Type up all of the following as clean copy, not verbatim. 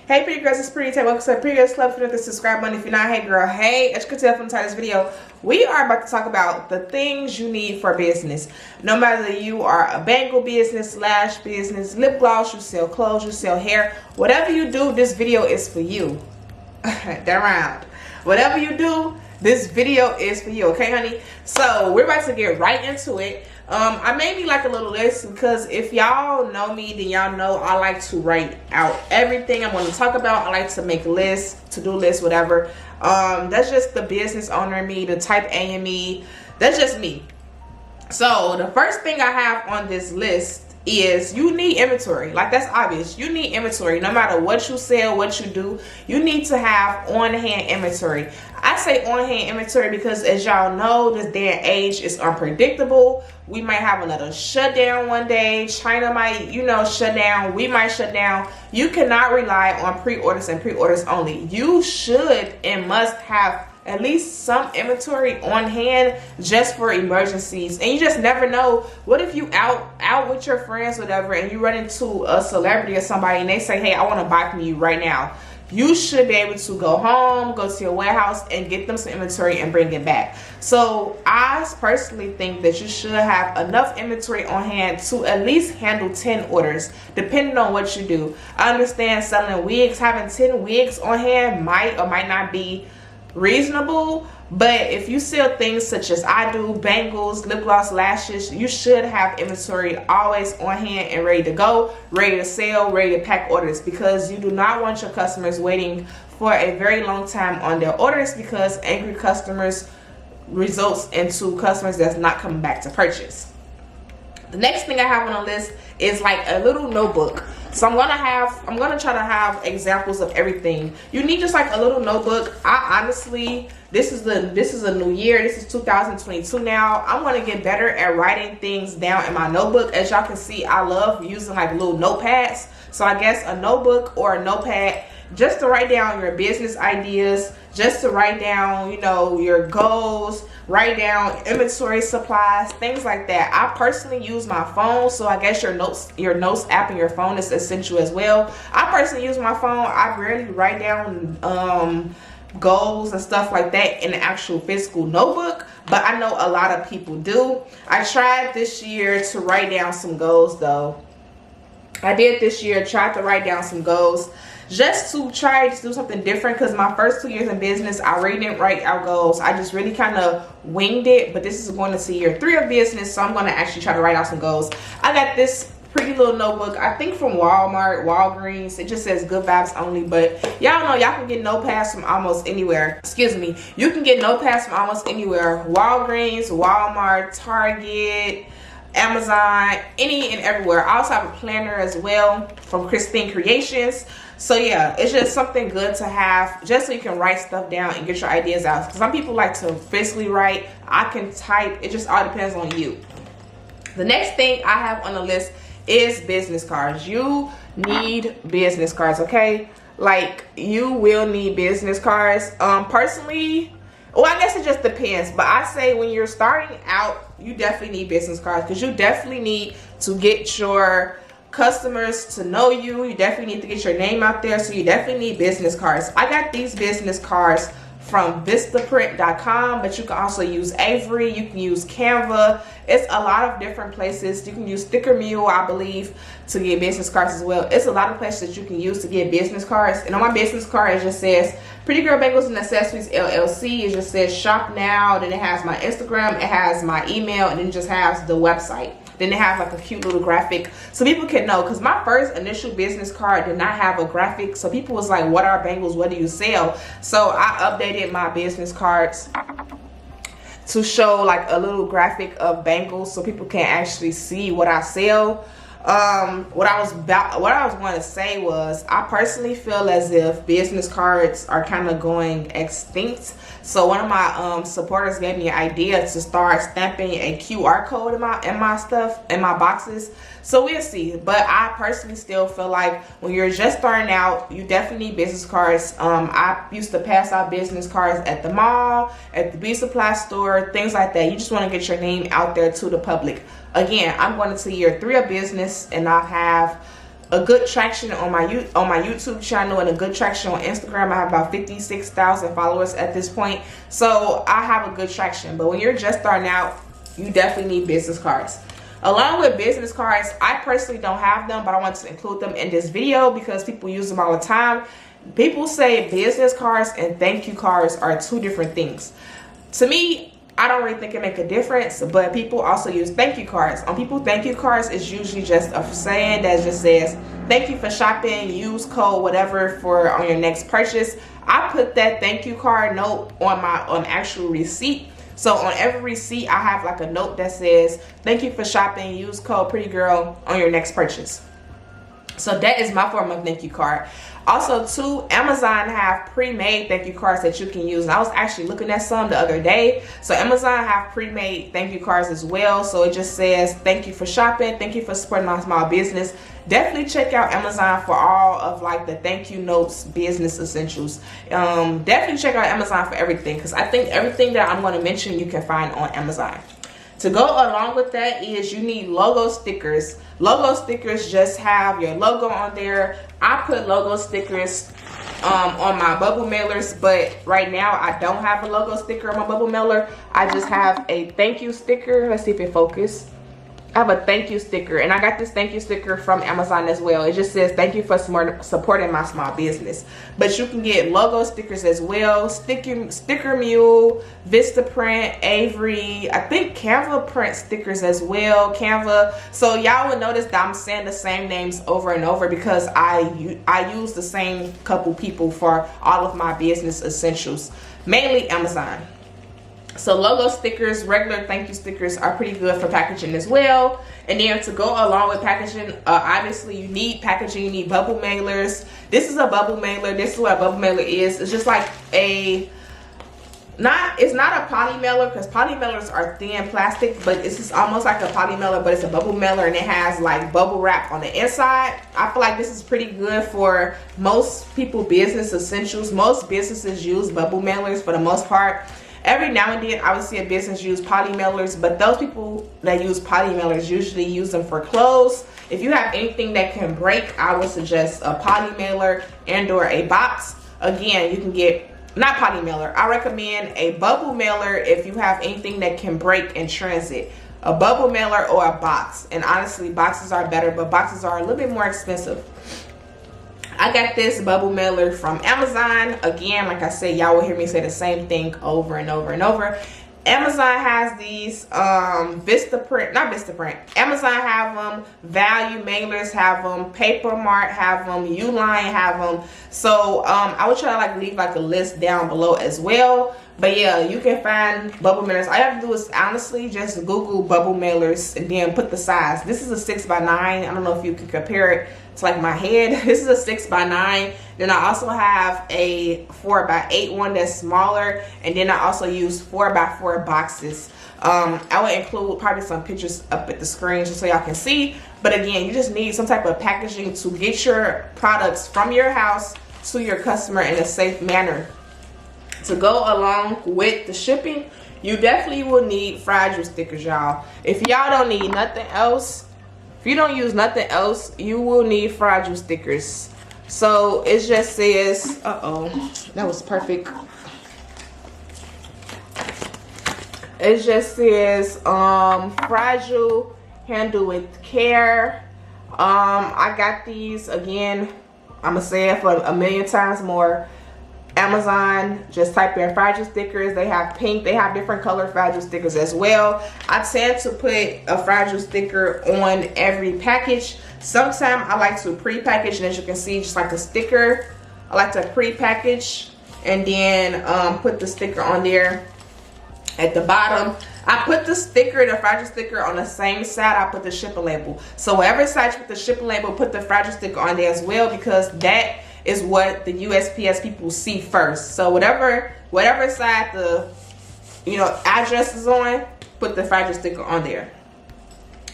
Hey pretty girls, it's Pretty Tay. Welcome to the Pretty Girls Club. If you're not the subscribe button, if you're not, hey girl, hey. As you can tell from the title of this video, we are about to talk about the things you need for business. No matter you are a bangle business, lash business, lip gloss, you sell clothes, you sell hair, whatever you do, this video is for you. That round. Whatever you do, this video is for you, okay honey? So we're about to get right into it. I made me like a little list because if y'all know me, then y'all know I like to write out everything I'm going to talk about. I like to make lists, to-do lists, whatever. That's just the business owner in me, the type A in me. That's just me. So the first thing I have on this list is you need inventory. Like, that's obvious. You need inventory. No matter what you sell, what you do, you need to have on-hand inventory. I say on-hand inventory because, as y'all know, this day and age is unpredictable. We might have another shutdown one day. China might, shut down. We might shut down. You cannot rely on pre-orders and pre-orders only. You should and must have at least some inventory on hand just for emergencies. And you just never know. What if you out with your friends, whatever, and you run into a celebrity or somebody and they say, hey, I want to buy from you right now. You should be able to go home, go to your warehouse, and get them some inventory and bring it back. So I personally think that you should have enough inventory on hand to at least handle 10 orders, depending on what you do. I understand selling wigs, having 10 wigs on hand might or might not be reasonable, but if you sell things such as I do, bangles, lip gloss, lashes, you should have inventory always on hand and ready to go, ready to sell, ready to pack orders, because you do not want your customers waiting for a very long time on their orders, because angry customers results into customers that's not coming back to purchase. The next thing I have on the list is like a little notebook. So I'm gonna try to have examples of everything. You need just like a little notebook. I honestly, this is a new year. This is 2022 now. I'm gonna get better at writing things down in my notebook. As y'all can see, I love using like little notepads. So I guess a notebook or a notepad just to write down your business ideas, just to write down, your goals, write down inventory supplies, things like that. I personally use my phone, so I guess your notes app in your phone is essential as well. I personally use my phone. I rarely write down goals and stuff like that in an actual physical notebook, but I know a lot of people do. I tried this year to write down some goals though. I did this year, tried to write down some goals just to try to do something different, because my first 2 years in business, I really didn't write out goals. I just really kind of winged it, but this is going to year 3 of business, so I'm going to actually try to write out some goals. I got this pretty little notebook, I think from Walgreens. It just says good vibes only, but y'all know y'all can get notepads from almost anywhere. Excuse me. You can get notepads from almost anywhere. Walgreens, Walmart, Target, Amazon, any and everywhere. I also have a planner as well from Christine Creations. So yeah, it's just something good to have just so you can write stuff down and get your ideas out. Some people like to physically write. I can type. It just all depends on you. The next thing I have on the list is business cards. You need business cards, okay? Like, you will need business cards. Personally, well, I guess it just depends, but I say when you're starting out, you definitely need business cards, because you definitely need to get your customers to know you. You definitely need to get your name out there, so you definitely need business cards. I got these business cards from VistaPrint.com, but you can also use Avery, you can use Canva. It's a lot of different places. You can use StickerMule, I believe, to get business cards as well. It's a lot of places that you can use to get business cards. And on my business card, it just says Pretty Girl Bangles and Accessories LLC. It just says shop now. Then it has my Instagram, it has my email, and then it just has the website. Then they have like a cute little graphic so people can know, because my first initial business card did not have a graphic, so people was like, what are bangles, what do you sell? So I updated my business cards to show like a little graphic of bangles so people can actually see what I sell. What I was going to say was, I personally feel as if business cards are kind of going extinct. So one of my supporters gave me an idea to start stamping a QR code in my stuff, in my boxes. So we'll see. But I personally still feel like when you're just starting out, you definitely need business cards. I used to pass out business cards at the mall, at the beauty supply store, things like that. You just want to get your name out there to the public. Again, I'm going into year 3 of business, and I have a good traction on my YouTube channel and a good traction on Instagram. I have about 56,000 followers at this point, so I have a good traction. But when you're just starting out, you definitely need business cards. Along with business cards, I personally don't have them, but I want to include them in this video because people use them all the time. People say business cards and thank you cards are two different things. To me, I don't really think it make a difference, but people also use thank you cards. On people, thank you cards is usually just a saying that just says, thank you for shopping, use code whatever for on your next purchase. I put that thank you card note on my actual receipt. So on every receipt, I have like a note that says, thank you for shopping, use code PrettyGirl on your next purchase. So that is my form of thank you card. Also too, Amazon have pre-made thank you cards that you can use. And I was actually looking at some the other day. So Amazon have pre-made thank you cards as well. So it just says, thank you for shopping, thank you for supporting my small business. Definitely check out Amazon for all of like the thank you notes, business essentials. Definitely check out Amazon for everything, because I think everything that I'm going to mention you can find on Amazon. To go along with that is you need logo stickers. Logo stickers just have your logo on there. I put logo stickers on my bubble mailers, but right now I don't have a logo sticker on my bubble mailer. I just have a thank you sticker. Let's see if it focuses. I have a thank you sticker, and I got this thank you sticker from Amazon as well. It just says thank you for supporting my small business. But you can get logo stickers as well. StickerMule, VistaPrint, Avery, I think Canva print stickers as well. Canva. So y'all will notice that I'm saying the same names over and over because I use the same couple people for all of my business essentials, mainly Amazon. So logo stickers, regular thank you stickers are pretty good for packaging as well. And then to go along with packaging, obviously you need packaging, you need bubble mailers. This is a bubble mailer. This is what a bubble mailer is. It's just like it's not a poly mailer, because poly mailers are thin plastic, but it's just almost like a poly mailer, but it's a bubble mailer and it has like bubble wrap on the inside. I feel like this is pretty good for most people business essentials. Most businesses use bubble mailers for the most part. Every now and then I would see a business use poly mailers, but those people that use poly mailers usually use them for clothes. If you have anything that can break, I would suggest a poly mailer and or a box. Again, you can get, not poly mailer, I recommend a bubble mailer if you have anything that can break in transit. A bubble mailer or a box. And honestly, boxes are better, but boxes are a little bit more expensive. I got this bubble mailer from Amazon. Again, like I said, y'all will hear me say the same thing over and over and over. Amazon has these VistaPrint, not VistaPrint. Amazon have them. Value mailers have them. PaperMart have them. Uline have them. So I would try to like leave like a list down below as well. But yeah, you can find bubble mailers. All you have to do is honestly just Google bubble mailers and then put the size. This is a 6x9. I don't know if you can compare it to like my head. This is a 6x9. Then I also have a 4x8 one that's smaller. And then I also use 4x4 boxes. I will include probably some pictures up at the screen just so y'all can see. But again, you just need some type of packaging to get your products from your house to your customer in a safe manner. To go along with the shipping, you definitely will need fragile stickers, y'all. If y'all don't need nothing else, if you don't use nothing else, you will need fragile stickers. So it just says, that was perfect. It just says fragile, handle with care. I got these, again, I'm gonna say it for a million times more. Amazon, just type in fragile stickers. They have pink, they have different color fragile stickers as well. I tend to put a fragile sticker on every package. Sometimes I like to pre-package, and as you can see, just like a sticker, I like to pre-package and then put the sticker on there at the bottom. I put the sticker, the fragile sticker, on the same side I put the shipping label. So whatever side you put the shipping label, put the fragile sticker on there as well, because that is what the USPS people see first. So whatever side the address is on, put the fragile sticker on there.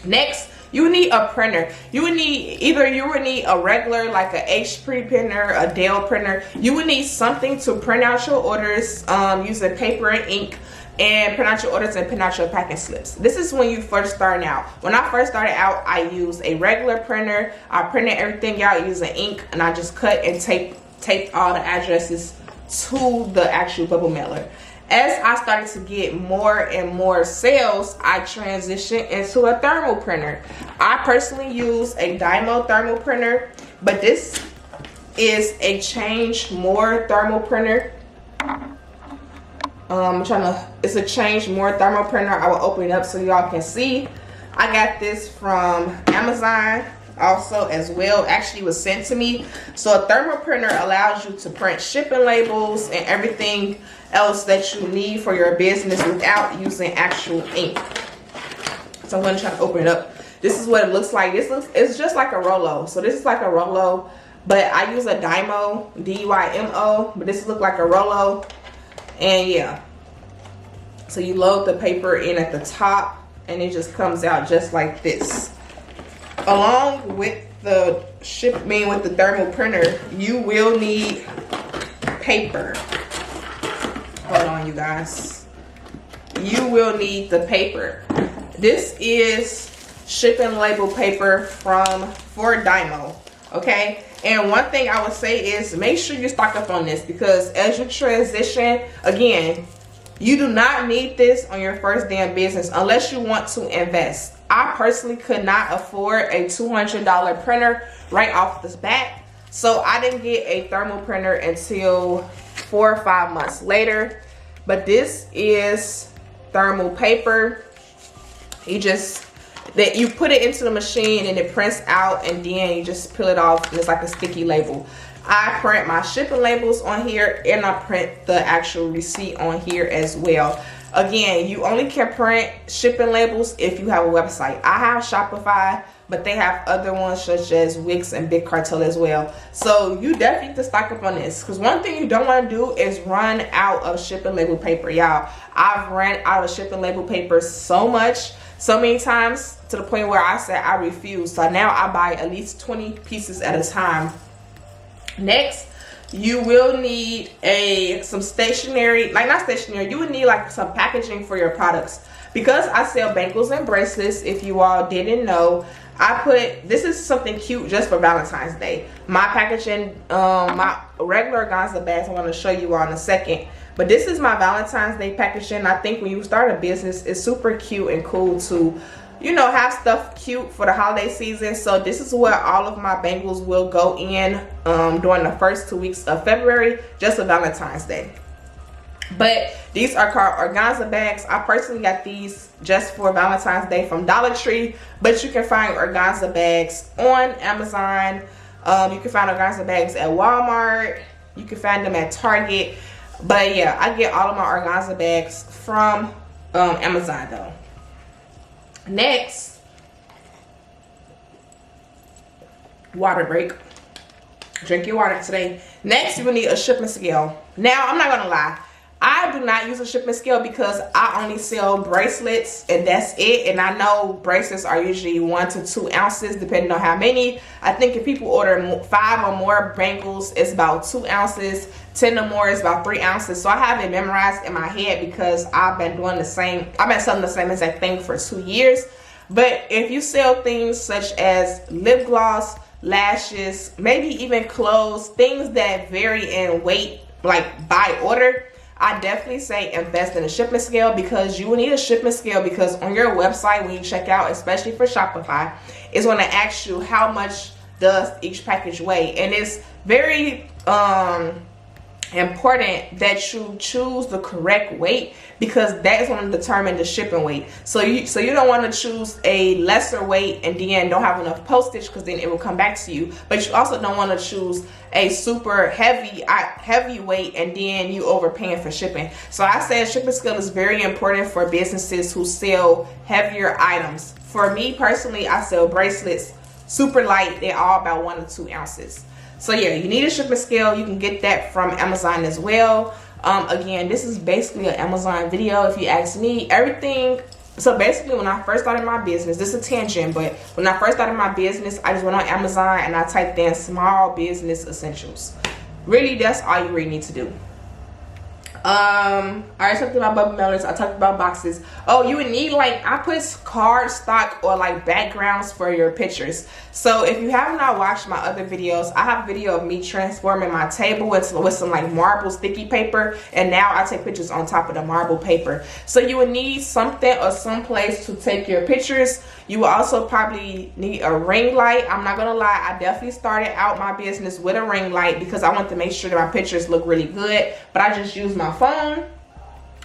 Next, you need a printer. You would need a regular, like a HP printer, a Dell printer. You would need something to print out your orders using paper and ink. and print out your orders and print out your packing slips. This is when you first starting out. When I first started out, I used a regular printer. I printed everything out using ink, and I just cut and taped all the addresses to the actual bubble mailer. As I started to get more and more sales, I transitioned into a thermal printer. I personally use a Dymo thermal printer, but this is a Change More thermal printer. It's a Change More thermal printer. I will open it up so y'all can see. I got this from Amazon also as well. Actually, it was sent to me. So a thermal printer allows you to print shipping labels and everything else that you need for your business without using actual ink. So I'm going to try to open it up. This is what it looks like. It's just like a Rolo. So this is like a Rolo, but I use a Dymo, D-Y-M-O, but this looks like a Rolo. And yeah, so you load the paper in at the top and it just comes out just like this. Along with the with the thermal printer, you will need paper. Hold on, you guys. You will need the paper. This is shipping label paper for Dymo, okay? And one thing I would say is make sure you stock up on this, because as you transition, again, you do not need this on your first day in business unless you want to invest. I personally could not afford a $200 printer right off the bat, so I didn't get a thermal printer until 4 or 5 months later. But this is thermal paper. You put it into the machine and it prints out, and then you just peel it off and it's like a sticky label. I print my shipping labels on here, and I print the actual receipt on here as well. Again, you only can print shipping labels if you have a website. I have Shopify, but they have other ones such as Wix and Big Cartel as well. So you definitely need to stock up on this, because one thing you don't want to do is run out of shipping label paper, y'all. I've ran out of shipping label paper so many times, to the point where I said I refuse. So now I buy at least 20 pieces at a time. Next, you will need some stationery, like not stationery, you would need like some packaging for your products. Because I sell bangles and bracelets, if you all didn't know, this is something cute just for Valentine's Day. My packaging, my regular organza bags, I'm going to show you all in a second. But this is my Valentine's Day packaging. I think when you start a business, it's super cute and cool to, you know, have stuff cute for the holiday season. So this is where all of my bangles will go in during the first 2 weeks of February, just for Valentine's Day. But these are called organza bags. I personally got these just for Valentine's Day from Dollar Tree, but you can find organza bags on Amazon. You can find organza bags at Walmart. You can find them at Target. But yeah, I get all of my organza bags from Amazon though. Next, water break. Drink your water today. Next, you will need a shipping scale. Now, I'm not gonna lie, I do not use a shipping scale because I only sell bracelets and that's it. And I know bracelets are usually 1 to 2 ounces depending on how many. I think if people order 5 or more bangles, it's about 2 ounces. 10 or more is about 3 ounces. So I have it memorized in my head because I've been selling the same exact thing for 2 years. But if you sell things such as lip gloss, lashes, maybe even clothes, things that vary in weight, like by order, I definitely say invest in a shipping scale, because you will need a shipping scale, because on your website when you check out, especially for Shopify, it's going to ask you how much does each package weigh. And it's very important that you choose the correct weight, because that is going to determine the shipping weight. So you don't want to choose a lesser weight and then don't have enough postage, because then it will come back to you. But you also don't want to choose a super heavy weight and then you overpaying for shipping. So I said shipping scale is very important for businesses who sell heavier items. For me personally, I sell bracelets, super light. They're all about 1 to 2 ounces. So yeah, you need a shipping scale. You can get that from Amazon as well. Again, this is basically an Amazon video if you ask me. So basically when I first started my business, this is a tangent, but when I first started my business, I just went on Amazon and I typed in small business essentials. Really, that's all you really need to do. I already talked about bubble mailers. I talked about boxes. Oh, you would need, like, I put card stock or like backgrounds for your pictures. So if you have not watched my other videos, I have a video of me transforming my table with some like marble sticky paper, and now I take pictures on top of the marble paper. So you would need something or some place to take your pictures. You will also probably need a ring light. I'm not gonna lie, I definitely started out my business with a ring light because I want to make sure that my pictures look really good, but I just use my phone.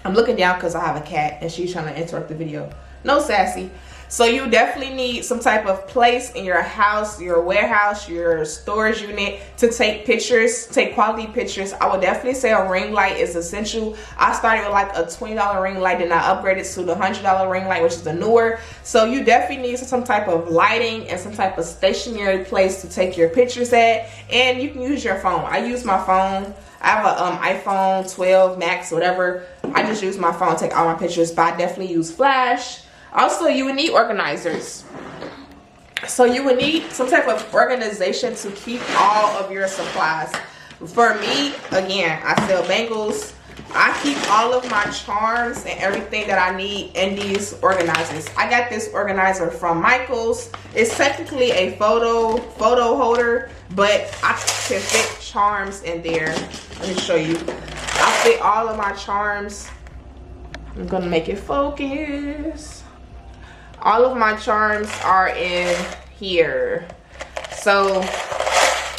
I'm looking down because I have a cat and she's trying to interrupt the video. No sassy. So you definitely need some type of place in your house, your warehouse, your storage unit to take pictures, take quality pictures. I would definitely say a ring light is essential. I started with like a $20 ring light, then I upgraded to the $100 ring light, which is the newer. So you definitely need some type of lighting and some type of stationary place to take your pictures at. And you can use your phone. I use my phone. I have an iPhone 12 Max, whatever. I just use my phone to take all my pictures, but I definitely use flash. Also, you would need organizers. So you would need some type of organization to keep all of your supplies. For me, again, I sell bangles. I keep all of my charms and everything that I need in these organizers. I got this organizer from Michaels. It's technically a photo holder, but I can fit charms in there. Let me show you. I fit all of my charms. I'm gonna make it focus. All of my charms are in here. So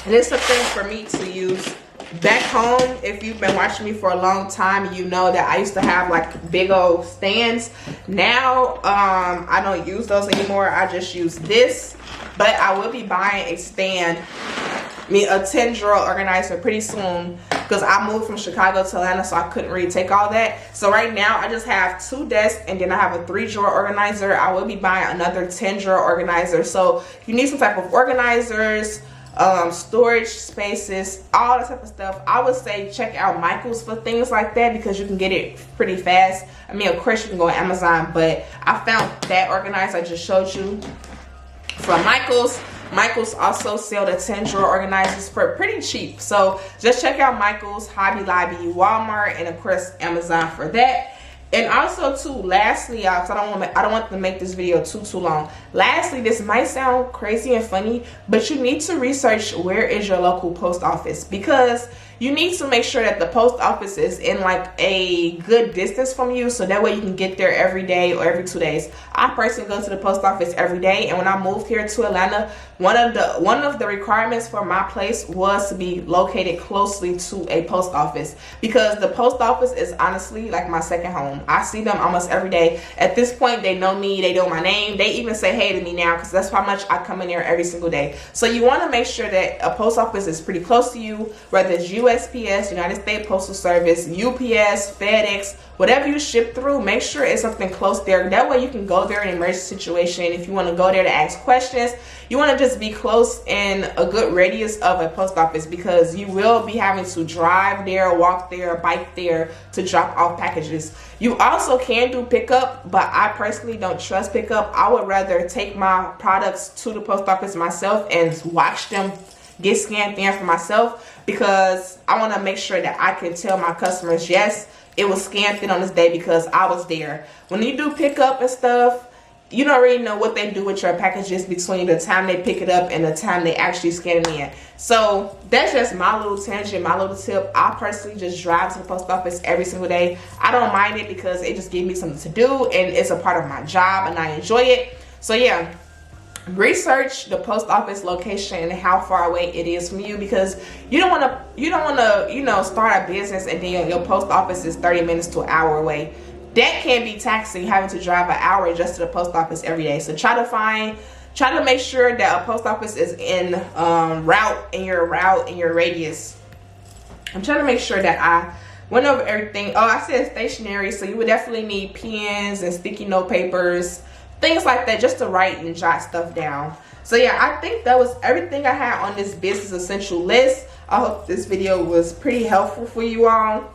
this is a thing for me to use back home. If you've been watching me for a long time, you know that I used to have like big old stands. Now I don't use those anymore. I just use this, but I will be buying a stand, a 10 drawer organizer pretty soon, because I moved from Chicago to Atlanta, so I couldn't really take all that. So right now I just have 2 desks, and then I have a 3 drawer organizer. I will be buying another 10 drawer organizer. So if you need some type of organizers, storage spaces, all that type of stuff, I would say check out Michaels for things like that, because you can get it pretty fast. I mean, of course you can go on Amazon, but I found that organizer I just showed you from Michaels. Michaels also sell the 10 drawer organizers for pretty cheap. So just check out Michaels, Hobby Lobby, Walmart, and of course Amazon for that. And also too, lastly, y'all, because I don't want to make this video too long. Lastly, this might sound crazy and funny, but you need to research where is your local post office, because you need to make sure that the post office is in like a good distance from you, so that way you can get there every day or every 2 days. I personally go to the post office every day, and when I moved here to Atlanta, one of the requirements for my place was to be located closely to a post office, because the post office is honestly like my second home. I see them almost every day. At this point, they know me, they know my name, they even say hey to me now, because that's how much I come in there every single day. So you want to make sure that a post office is pretty close to you, whether it's USPS, United States Postal Service, UPS, FedEx, whatever you ship through, make sure it's something close there. That way you can go there in an emergency situation. If you want to go there to ask questions, you want to just be close in a good radius of a post office, because you will be having to drive there, walk there, bike there to drop off packages. You also can do pickup, but I personally don't trust pickup. I would rather take my products to the post office myself and watch them get scanned in for myself, because I want to make sure that I can tell my customers, yes, it was scanned in on this day because I was there. When you do pickup and stuff, you don't really know what they do with your packages between the time they pick it up and the time they actually scan it in. So that's just my little tangent, my little tip. I personally just drive to the post office every single day. I don't mind it because it just gives me something to do, and it's a part of my job, and I enjoy it. So yeah, research the post office location and how far away it is from you, because you don't want to start a business and then your post office is 30 minutes to an hour away. That can be taxing, having to drive an hour just to the post office every day. So try to make sure that a post office is in your radius. I'm trying to make sure that I went over everything. Oh, I said stationery, so you would definitely need pens and sticky note papers, things like that, just to write and jot stuff down. So yeah, I think that was everything I had on this business essential list. I hope this video was pretty helpful for you all.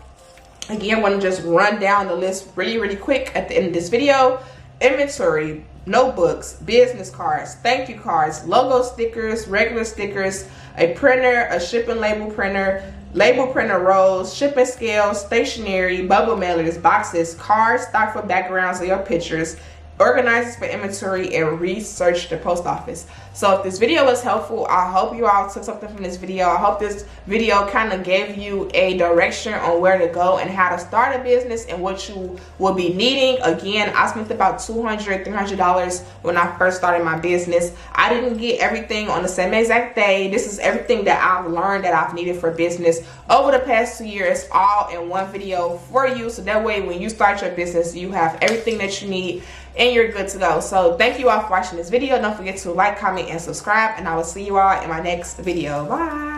Again, I want to just run down the list really quick at the end of this video. Inventory, notebooks, business cards, thank you cards, logo stickers, regular stickers, a printer, a shipping label printer, label printer rolls, shipping scales, stationery, bubble mailers, boxes, cards, stock for backgrounds of your pictures, organizers for inventory, and research the post office. So if this video was helpful, I hope you all took something from this video. I hope this video kind of gave you a direction on where to go and how to start a business and what you will be needing. Again, I spent about $200-$300 when I first started my business. I didn't get everything on the same exact day. This is everything that I've learned that I've needed for business over the past 2 years, all in one video for you. So that way when you start your business, you have everything that you need and you're good to go. So thank you all for watching this video. Don't forget to like, comment, and subscribe, and I will see you all in my next video. Bye.